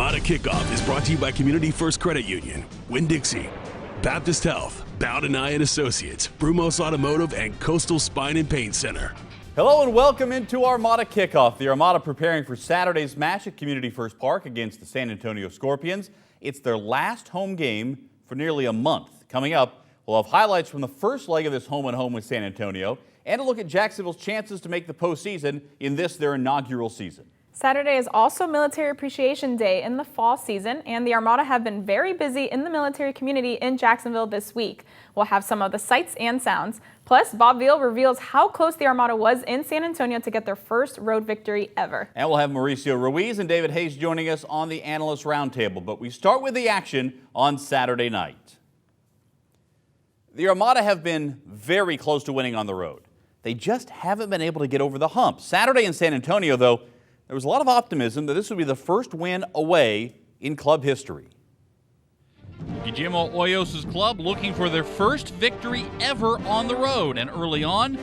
Armada Kickoff is brought to you by Community First Credit Union, Winn-Dixie, Baptist Health, Bowden Nye and Associates, Brumos Automotive, and Coastal Spine and Pain Center. Hello and welcome into Armada Kickoff. The Armada preparing for Saturday's match at Community First Park against the San Antonio Scorpions. It's their last home game for nearly a month. Coming up, we'll have highlights from the first leg of this home-and-home with San Antonio and a look at Jacksonville's chances to make the postseason in this, their inaugural season. Saturday is also Military Appreciation Day in the fall season, and the Armada have been very busy in the military community in Jacksonville this week. We'll have some of the sights and sounds. Plus, Bob Veal reveals how close the Armada was in San Antonio to get their first road victory ever. And we'll have Mauricio Ruiz and David Hayes joining us on the Analyst Roundtable. But we start with the action on Saturday night. The Armada have been very close to winning on the road. They just haven't been able to get over the hump. Saturday in San Antonio, though, there was a lot of optimism that this would be the first win away in club history. Guillermo Hoyos' club looking for their first victory ever on the road. And early on,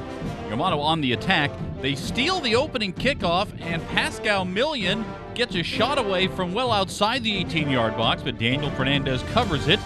Armada on the attack. They steal the opening kickoff, and Pascal Million gets a shot away from well outside the 18-yard box, but Daniel Fernandez covers it.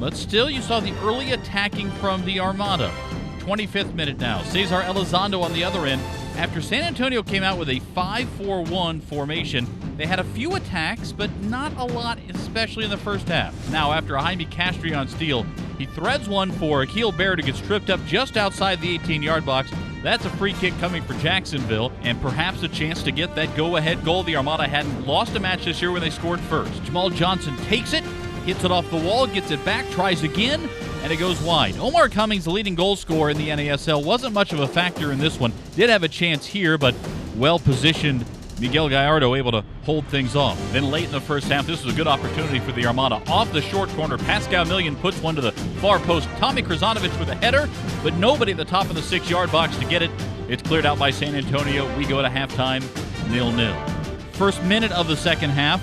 But still, you saw the early attacking from the Armada. 25th minute now. Cesar Elizondo on the other end. After San Antonio came out with a 5-4-1 formation, they had a few attacks, but not a lot, especially in the first half. Now, after a Jaime Castri on steal, he threads one for Akil Barrett, who gets tripped up just outside the 18-yard box. That's a free kick coming for Jacksonville, and perhaps a chance to get that go-ahead goal. The Armada hadn't lost a match this year when they scored first. Jamal Johnson takes it, hits it off the wall, gets it back, tries again, and it goes wide. Omar Cummings, the leading goal scorer in the NASL, wasn't much of a factor in this one. Did have a chance here, but well-positioned Miguel Gallardo able to hold things off. Then late in the first half, this was a good opportunity for the Armada. Off the short corner, Pascal Million puts one to the far post. Tommy Krasanovic with a header, but nobody at the top of the 6-yard box to get it. It's cleared out by San Antonio. We go to halftime 0-0. First minute of the second half,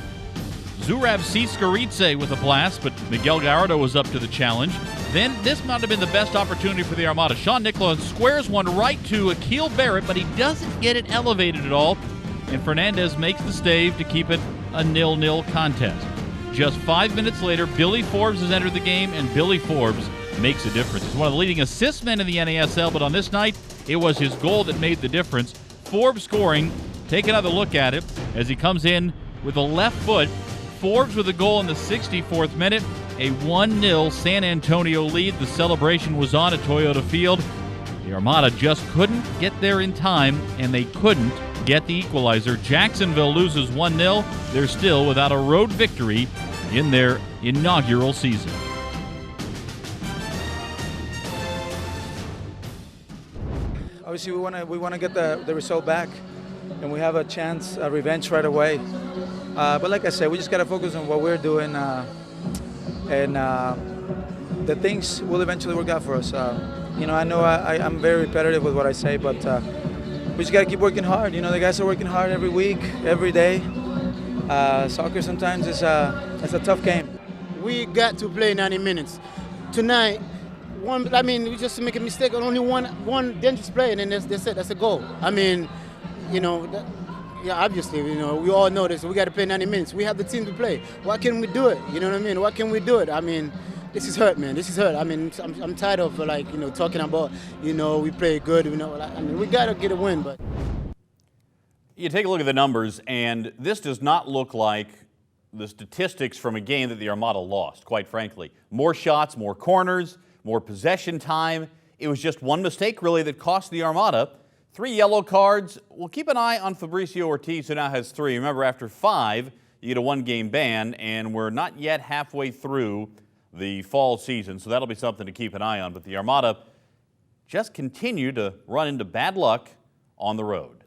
Zurab Tsiskaridze with a blast, but Miguel Gallardo was up to the challenge. Then this might have been the best opportunity for the Armada. Sean Nicola squares one right to Akil Barrett, but he doesn't get it elevated at all. And Fernandez makes the save to keep it a 0-0 contest. Just 5 minutes later, Billy Forbes has entered the game, and Billy Forbes makes a difference. He's one of the leading assist men in the NASL, but on this night, it was his goal that made the difference. Forbes scoring. Take another look at it as he comes in with a left foot. Forbes with a goal in the 64th minute, a 1-0 San Antonio lead. The celebration was on at Toyota Field. The Armada just couldn't get there in time, and they couldn't get the equalizer. Jacksonville loses 1-0. They're still without a road victory in their inaugural season. Obviously, we want to get the result back, and we have a chance, a revenge right away. But like I said, we just got to focus on what we're doing, and the things will eventually work out for us. I know I'm very repetitive with what I say, but we just got to keep working hard. The guys are working hard every week, every day. Soccer sometimes is it's a tough game. We got to play 90 minutes. Tonight, we just make a mistake on only one dangerous play, and then that's it. That's a goal. Obviously, we all know this. We got to play 90 minutes. We have the team to play. Why can't we do it? You know what I mean? Why can't we do it? This is hurt, man. This is hurt. I'm tired of talking about, we play good. We got to get a win. But you take a look at the numbers, and this does not look like the statistics from a game that the Armada lost, quite frankly. More shots, more corners, more possession time. It was just one mistake, really, that cost the Armada 3 yellow cards. We'll keep an eye on Fabricio Ortiz, who now has 3. Remember, after 5, you get a 1-game ban, and we're not yet halfway through the fall season, so that'll be something to keep an eye on. But the Armada just continue to run into bad luck on the road.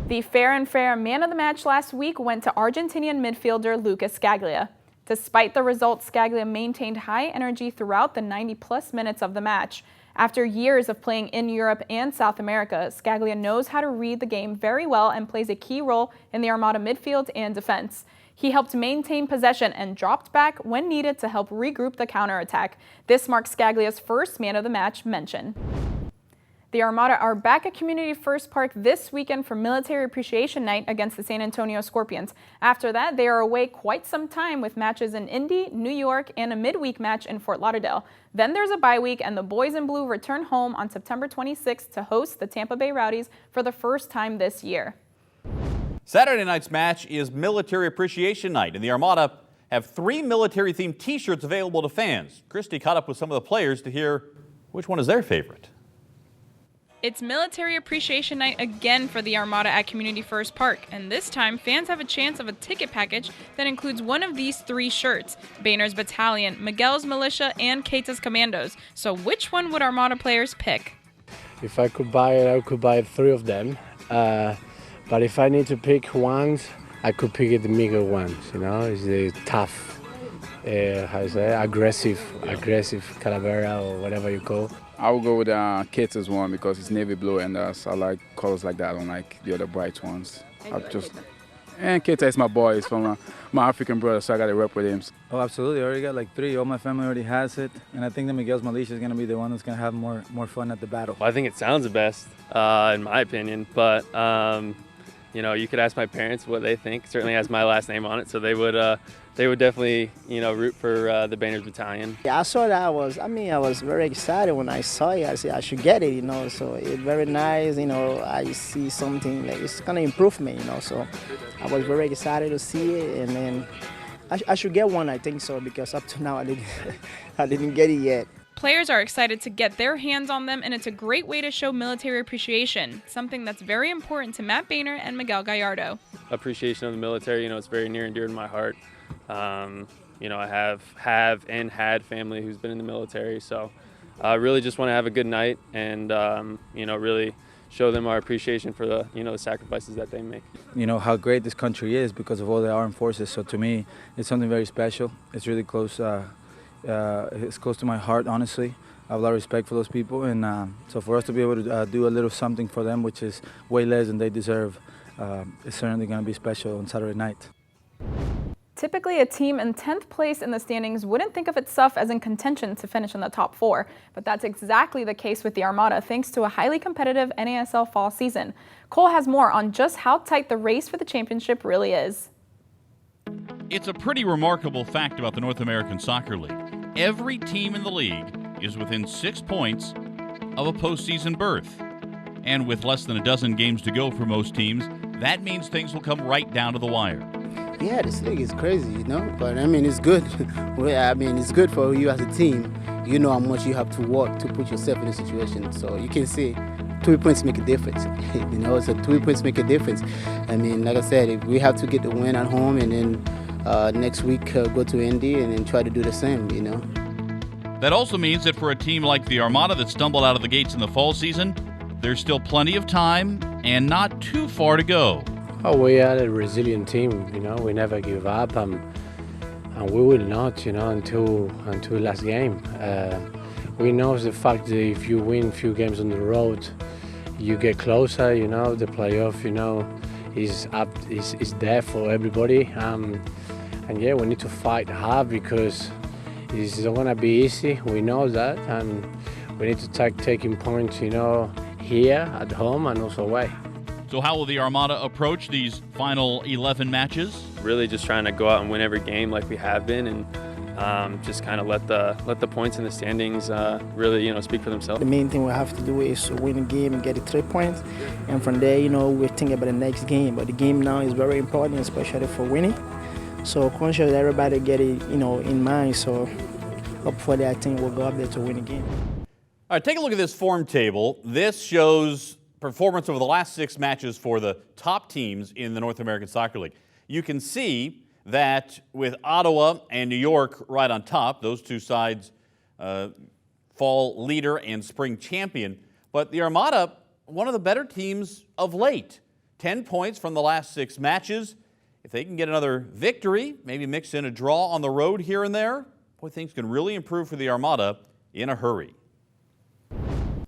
The fair and fair man of the match last week went to Argentinian midfielder Lucas Scaglia. Despite the result, Scaglia maintained high energy throughout the 90-plus minutes of the match. After years of playing in Europe and South America, Scaglia knows how to read the game very well and plays a key role in the Armada midfield and defense. He helped maintain possession and dropped back when needed to help regroup the counterattack. This marks Scaglia's first man of the match mention. The Armada are back at Community First Park this weekend for Military Appreciation Night against the San Antonio Scorpions. After that, they are away quite some time with matches in Indy, New York, and a midweek match in Fort Lauderdale. Then there's a bye week, and the Boys in Blue return home on September 26th to host the Tampa Bay Rowdies for the first time this year. Saturday night's match is Military Appreciation Night, and the Armada have 3 military-themed T-shirts available to fans. Krissty caught up with some of the players to hear which one is their favorite. It's Military Appreciation Night again for the Armada at Community First Park, and this time fans have a chance of a ticket package that includes one of these 3 shirts: Boehner's Battalion, Miguel's Militia, and Keita's Commandos. So which one would Armada players pick? If I could buy it, I could buy 3 of them. But if I need to pick ones, I could pick the Miguel ones. You know, it's the tough, aggressive Calavera or whatever you call. I would go with Keita's one because it's navy blue, and I like colors like that. I don't like the other bright ones. And Keita is my boy. He's from my African brother, so I got to rep with him. Oh, absolutely. I already got like 3. All my family already has it. And I think that Miguel's Militia is going to be the one that's going to have more fun at the battle. Well, I think it sounds the best, in my opinion. But, you could ask my parents what they think. It certainly has my last name on it, so they would definitely, root for the Boehner's Battalion. Yeah, I saw that. I was very excited when I saw it. I said I should get it, so it's very nice, I see something like it's going to improve me, so I was very excited to see it, and then I should get one, I think so, because up to now I didn't get it yet. Players are excited to get their hands on them, and it's a great way to show military appreciation, something that's very important to Matt Boehner and Miguel Gallardo. Appreciation of the military, it's very near and dear to my heart. I have and had family who's been in the military, so I really just want to have a good night and, really show them our appreciation for the, the sacrifices that they make. How great this country is because of all the armed forces. So to me, it's something very special. It's really close. It's close to my heart, honestly. I have a lot of respect for those people, and so for us to be able to do a little something for them, which is way less than they deserve, it's certainly going to be special on Saturday night. Typically, a team in 10th place in the standings wouldn't think of itself as in contention to finish in the top 4, but that's exactly the case with the Armada thanks to a highly competitive NASL fall season. Cole has more on just how tight the race for the championship really is. It's a pretty remarkable fact about the North American Soccer League. Every team in the league is within 6 points of a postseason berth. And with less than a dozen games to go for most teams, that means things will come right down to the wire. Yeah, this league is crazy, but it's good. It's good for you as a team. You know how much you have to work to put yourself in a situation. So you can see 3 points make a difference. So 3 points make a difference. Like I said, if we have to get the win at home and then next week go to Indy and then try to do the same, That also means that for a team like the Armada that stumbled out of the gates in the fall season, there's still plenty of time and not too far to go. Oh, we are a resilient team, we never give up, and we will not, until last game. We know the fact that if you win a few games on the road, you get closer, the playoff, is there for everybody. And yeah, we need to fight hard because it's not going to be easy. We know that, and we need to taking points, here at home and also away. So how will the Armada approach these final 11 matches? Really just trying to go out and win every game like we have been, and just kind of let the points in the standings really speak for themselves. The main thing we have to do is win a game and get the 3 points, and from there we think about the next game. But the game now is very important, especially for winning. So conscious everybody get it in mind. So hopefully I think we'll go up there to win a game. All right, take a look at this form table. This shows performance over the last 6 matches for the top teams in the North American Soccer League. You can see that with Ottawa and New York right on top, those 2 sides fall leader and spring champion. But the Armada, one of the better teams of late. 10 points from the last 6 matches. If they can get another victory, maybe mix in a draw on the road here and there, boy, things can really improve for the Armada in a hurry.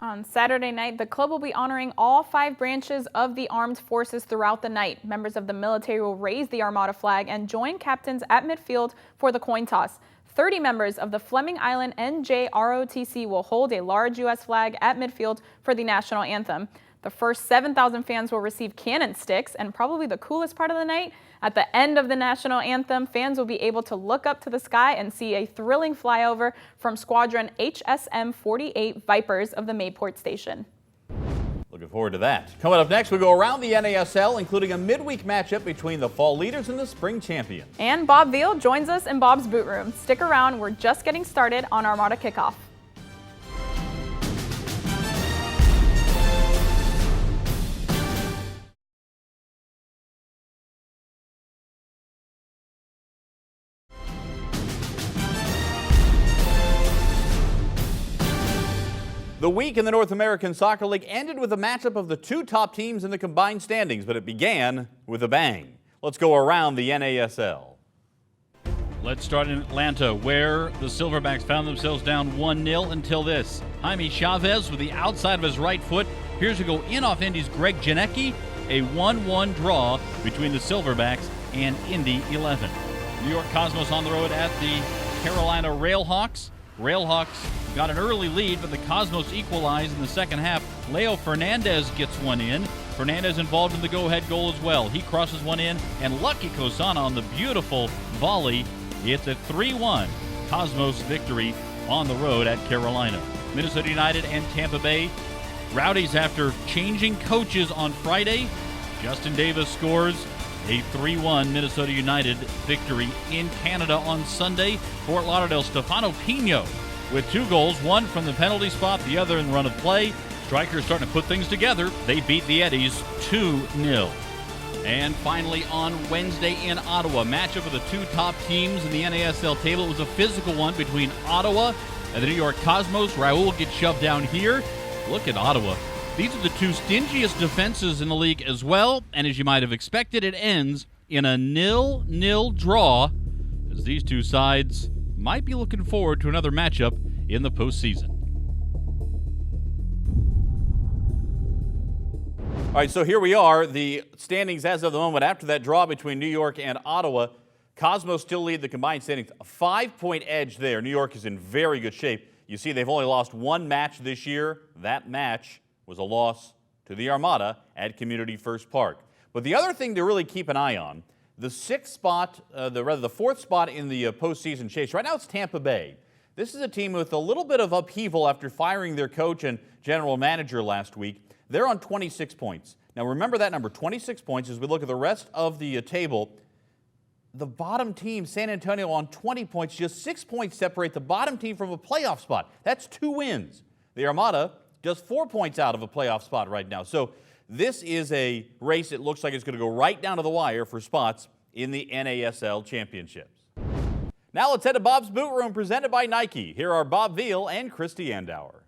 On Saturday night, the club will be honoring all 5 branches of the armed forces throughout the night. Members of the military will raise the Armada flag and join captains at midfield for the coin toss. 30 members of the Fleming Island NJROTC will hold a large U.S. flag at midfield for the national anthem. The first 7,000 fans will receive cannon sticks, and probably the coolest part of the night, at the end of the national anthem, fans will be able to look up to the sky and see a thrilling flyover from Squadron HSM 48 Vipers of the Mayport Station. Looking forward to that. Coming up next, we go around the NASL, including a midweek matchup between the fall leaders and the spring champions. And Bob Veal joins us in Bob's boot room. Stick around, we're just getting started on Armada Kickoff. The week in the North American Soccer League ended with a matchup of the 2 top teams in the combined standings, but it began with a bang. Let's go around the NASL. Let's start in Atlanta, where the Silverbacks found themselves down 1-0 until this. Jaime Chavez with the outside of his right foot appears to go in off Indy's Greg Janecki. A 1-1 draw between the Silverbacks and Indy 11. New York Cosmos on the road at the Carolina Railhawks. Railhawks got an early lead, but the Cosmos equalized in the second half. Leo Fernandez gets one in. Fernandez involved in the go-ahead goal as well. He crosses one in, and Lucky Kosana on the beautiful volley. It's a 3-1 Cosmos victory on the road at Carolina. Minnesota United and Tampa Bay. Rowdies after changing coaches on Friday. Justin Davis scores a 3-1 Minnesota United victory in Canada on Sunday. Fort Lauderdale, Stefano Pino with 2 goals, one from the penalty spot, the other in run of play. Strikers starting to put things together. They beat the Eddies 2-0. And finally on Wednesday in Ottawa, matchup of the 2 top teams in the NASL table. It was a physical one between Ottawa and the New York Cosmos. Raul gets shoved down here. Look at Ottawa. These are the 2 stingiest defenses in the league as well, and as you might have expected, it ends in a 0-0 draw, as these 2 sides might be looking forward to another matchup in the postseason. All right, so here we are, the standings as of the moment after that draw between New York and Ottawa. Cosmos still lead the combined standings, a 5-point edge there. New York is in very good shape. You see they've only lost 1 match this year. That match was a loss to the Armada at Community First Park. But the other thing to really keep an eye on, the 4th spot in the postseason chase. Right now it's Tampa Bay. This is a team with a little bit of upheaval after firing their coach and general manager last week. They're on 26 points. Now remember that number, 26 points. As we look at the rest of the table, the bottom team, San Antonio, on 20 points. Just 6 points separate the bottom team from a playoff spot. That's 2 wins. The Armada just 4 points out of a playoff spot right now. So this is a race that looks like it's going to go right down to the wire for spots in the NASL championships. Now let's head to Bob's Boot Room, presented by Nike. Here are Bob Veal and Krissty Andaur.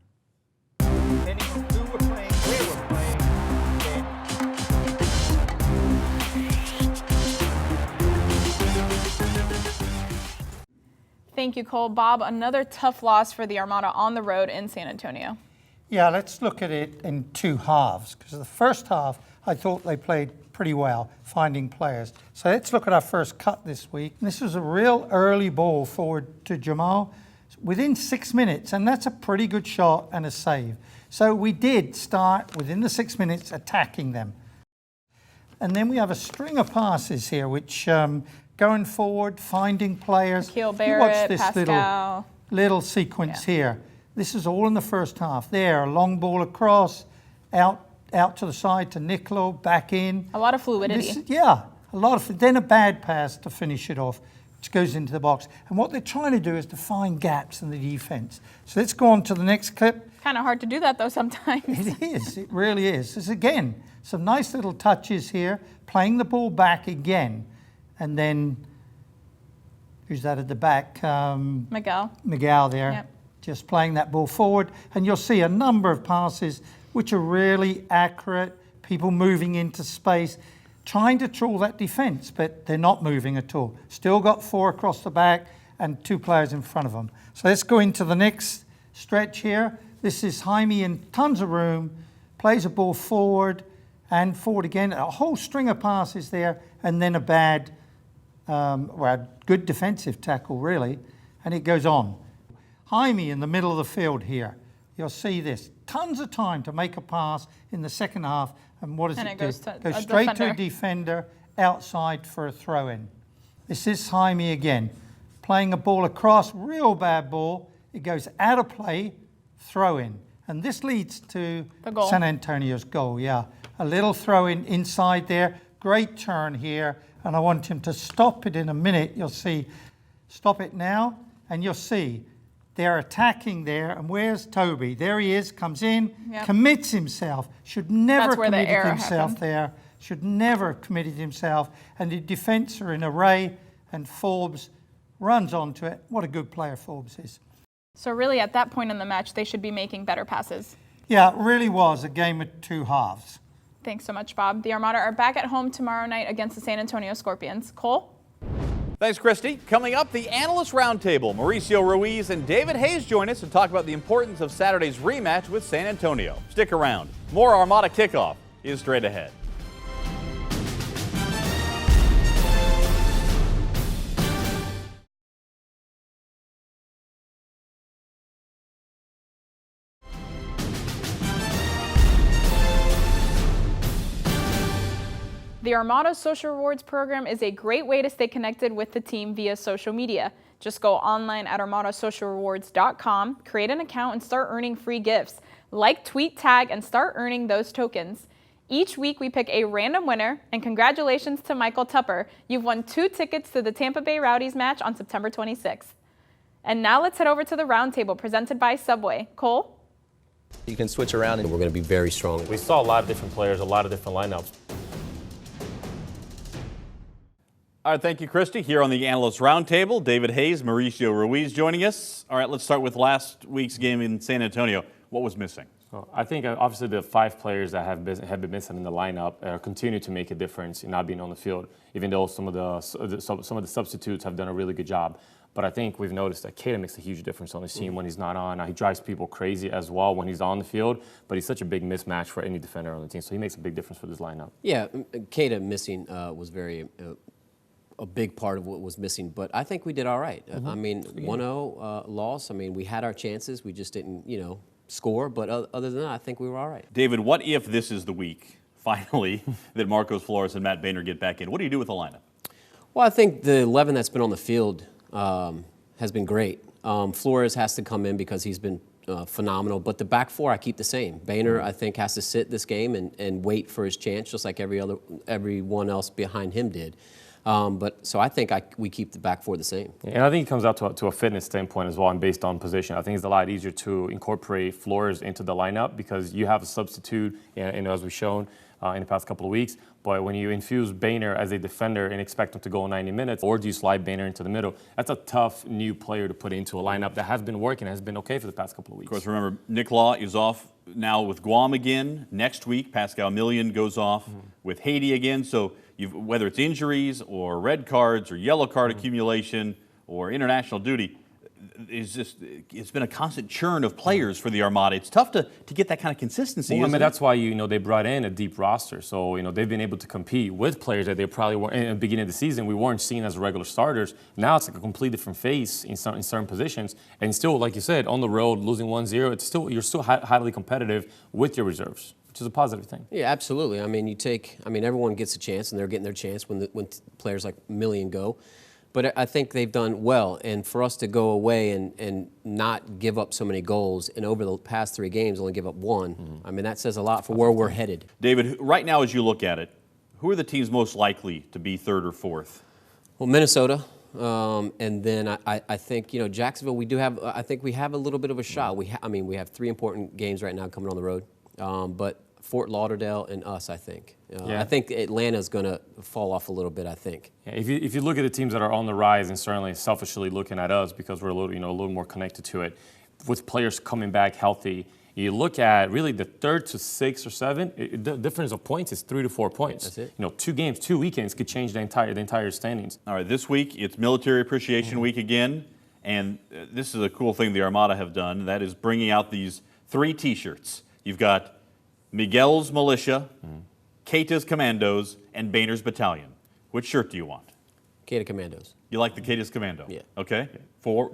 Thank you, Cole. Bob, another tough loss for the Armada on the road in San Antonio. Yeah, let's look at it in 2 halves, because the first half, I thought they played pretty well, finding players. So let's look at our first cut this week. This was a real early ball forward to Jamal within 6 minutes, and that's a pretty good shot and a save. So we did start within the 6 minutes attacking them. And then we have a string of passes here, which going forward, finding players. Akil Barrett, you watch this Pascal. little sequence here. This is all in the first half. There, a long ball across, out to the side to Nicolo, back in. A lot of fluidity. A lot of. Then a bad pass to finish it off, which goes into the box. And what they're trying to do is to find gaps in the defense. So let's go on to the next clip. Kind of hard to do that though sometimes. It is. It really is. This again, some nice little touches here, playing the ball back again, and then who's that at the back? Miguel there. Yep. Just playing that ball forward, and you'll see a number of passes which are really accurate, people moving into space, trying to troll that defense, but they're not moving at all. Still got 4 across the back and 2 players in front of them. So let's go into the next stretch here. This is Jaime in tons of room, plays a ball forward and forward again. A whole string of passes there, and then a bad, well, good defensive tackle, really, and it goes on. Jaime in the middle of the field here. You'll see this. Tons of time to make a pass in the second half, and what does it do? Goes straight to a defender outside for a throw-in. This is Jaime again, playing a ball across, real bad ball. It goes out of play, throw-in. And this leads to San Antonio's goal, yeah. A little throw-in inside there, great turn here, and I want him to stop it in a minute. You'll see, stop it now, and you'll see they're attacking there, and where's Toby? There he is, comes in, commits himself, should never committed himself there, should never have committed himself, and the defence are in array, and Forbes runs onto it. What a good player Forbes is. So really at that point in the match, they should be making better passes. Yeah, it really was a game of two halves. Thanks so much, Bob. The Armada are back at home tomorrow night against the San Antonio Scorpions. Cole? Thanks, Krissty. Coming up, the Analyst Roundtable. Mauricio, Ruiz, and David Hayes join us to talk about the importance of Saturday's rematch with San Antonio. Stick around. More Armada Kickoff is straight ahead. The Armada Social Rewards program is a great way to stay connected with the team via social media. Just go online at armadasocialrewards.com, create an account, and start earning free gifts. Like, tweet, tag, and start earning those tokens. Each week we pick a random winner, and congratulations to Michael Tupper. You've won 2 tickets to the Tampa Bay Rowdies match on September 26th. And now let's head over to the roundtable presented by Subway. Cole? You can switch around and we're going to be very strong. We saw a lot of different players, a lot of different lineups. All right, thank you, Krissty. Here on the Analyst Roundtable, David Hayes, Mauricio Ruiz joining us. All right, let's start with last week's game in San Antonio. What was missing? Well, I think obviously the 5 players that have been missing in the lineup continue to make a difference in not being on the field, even though some of the substitutes have done a really good job. But I think we've noticed that Keita makes a huge difference on the team when he's not on. He drives people crazy as well when he's on the field, but he's such a big mismatch for any defender on the team, so he makes a big difference for this lineup. Yeah, Keita missing was very a big part of what was missing, but I think we did all right. I mean, 1-0 loss. I mean, we had our chances. We just didn't, score. But other than that, I think we were all right. David, what if this is the week, finally, that Marcos Flores and Matt Boehner get back in? What do you do with the lineup? Well, I think the 11 that's been on the field has been great. Flores has to come in because he's been phenomenal, but the back 4 I keep the same. Boehner, I think, has to sit this game and wait for his chance, just like everyone else behind him did. So I think we keep the back 4 the same. And I think it comes out to a fitness standpoint as well, and based on position. I think it's a lot easier to incorporate Flores into the lineup because you have a substitute, as we've shown in the past couple of weeks. But when you infuse Boehner as a defender and expect him to go 90 minutes, or do you slide Boehner into the middle, that's a tough new player to put into a lineup that has been working, has been okay for the past couple of weeks. Of course, remember, Nick Law is off now with Guam again. Next week, Pascal Million goes off with Haiti again. So whether it's injuries or red cards or yellow card accumulation or international duty, it's been a constant churn of players for the Armada. It's tough to get that kind of consistency. Well, that's why they brought in a deep roster. So they've been able to compete with players that they probably weren't in the beginning of the season. We weren't seen as regular starters. Now it's like a completely different face in certain positions, and still, like you said, on the road losing 1-0. You're still highly competitive with your reserves, which is a positive thing. Yeah, absolutely. I mean, everyone gets a chance, and they're getting their chance when players like Million go. But I think they've done well, and for us to go away and not give up so many goals, and over the past 3 games only give up 1, I mean, that says a lot for where we're headed. David, right now as you look at it, who are the teams most likely to be 3rd or 4th? Well, Minnesota, and then I think, Jacksonville, I think we have a little bit of a shot. We have 3 important games right now coming on the road, but Fort Lauderdale and us, I think. I think Atlanta's going to fall off a little bit, I think. Yeah, if you look at the teams that are on the rise, and certainly selfishly looking at us because we're a little more connected to it, with players coming back healthy, you look at really the 3rd to 6th or 7th, the difference of points is 3 to 4 points. That's it. 2 games, 2 weekends could change the entire standings. All right, this week it's Military Appreciation Week again, and this is a cool thing the Armada have done. That is bringing out these 3 T-shirts. You've got Miguel's Militia, Keita's Commandos, and Boehner's Battalion. Which shirt do you want? Keita Commandos. You like the Keita's Commando? Yeah. Okay.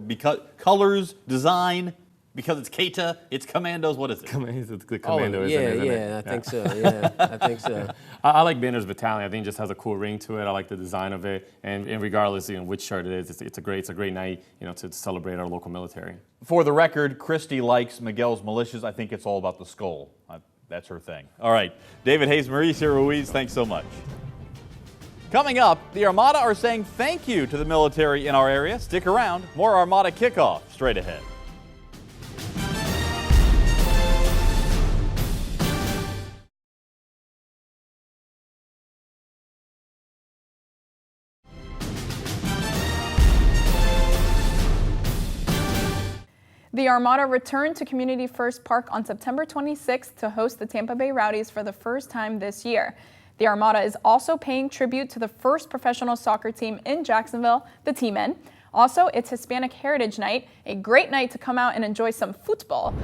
Because colors, design, because it's Keita, it's Commandos. What is it? It's the Commando, isn't it? I think so. Yeah, I think so. I like Boehner's Battalion. I think it just has a cool ring to it. I like the design of it, and regardless, which shirt it is, it's a great night, to celebrate our local military. For the record, Krissty likes Miguel's Militias. I think it's all about the skull. That's her thing. All right, David Hayes, Mauricio Ruiz, thanks so much. Coming up, the Armada are saying thank you to the military in our area. Stick around. More Armada Kickoff straight ahead. The Armada returned to Community First Park on September 26th to host the Tampa Bay Rowdies for the first time this year. The Armada is also paying tribute to the first professional soccer team in Jacksonville, the T-Men. Also, it's Hispanic Heritage Night, a great night to come out and enjoy some football.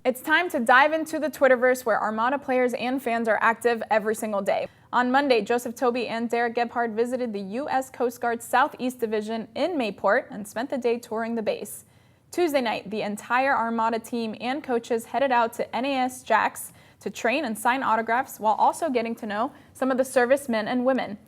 It's time to dive into the Twitterverse where Armada players and fans are active every single day. On Monday, Joseph Toby and Derek Gebhard visited the U.S. Coast Guard Southeast Division in Mayport and spent the day touring the base. Tuesday night, the entire Armada team and coaches headed out to NAS Jax to train and sign autographs while also getting to know some of the servicemen and women.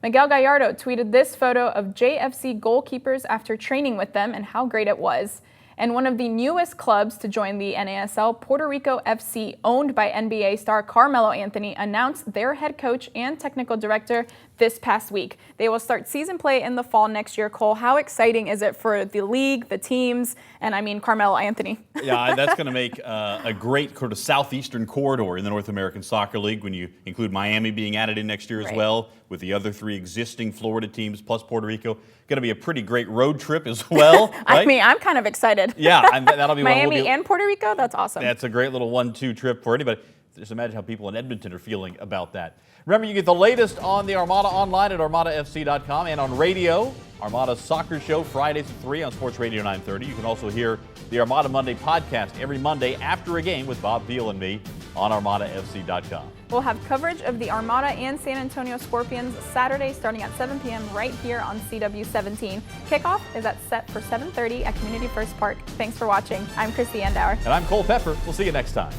Miguel Gallardo tweeted this photo of JFC goalkeepers after training with them and how great it was. And one of the newest clubs to join the NASL, Puerto Rico FC, owned by NBA star Carmelo Anthony, announced their head coach and technical director this past week. They will start season play in the fall next year. Cole, how exciting is it for the league, the teams, and Carmelo Anthony? Yeah, that's going to make a great sort of southeastern corridor in the North American Soccer League when you include Miami being added in next year as well, with the other 3 existing Florida teams plus Puerto Rico. Going to be a pretty great road trip as well, right? I'm kind of excited. Yeah, and that'll be Miami and Puerto Rico. That's awesome. That's a great little 1-2 trip for anybody. Just imagine how people in Edmonton are feeling about that. Remember, you get the latest on the Armada online at armadafc.com and on radio. Armada's soccer show Fridays at 3 on Sports Radio 930. You can also hear the Armada Monday podcast every Monday after a game with Bob Beal and me on armadafc.com. We'll have coverage of the Armada and San Antonio Scorpions Saturday starting at 7 p.m. right here on CW17. Kickoff is set for 7:30 at Community First Park. Thanks for watching. I'm Krissty Andaur. And I'm Cole Pepper. We'll see you next time.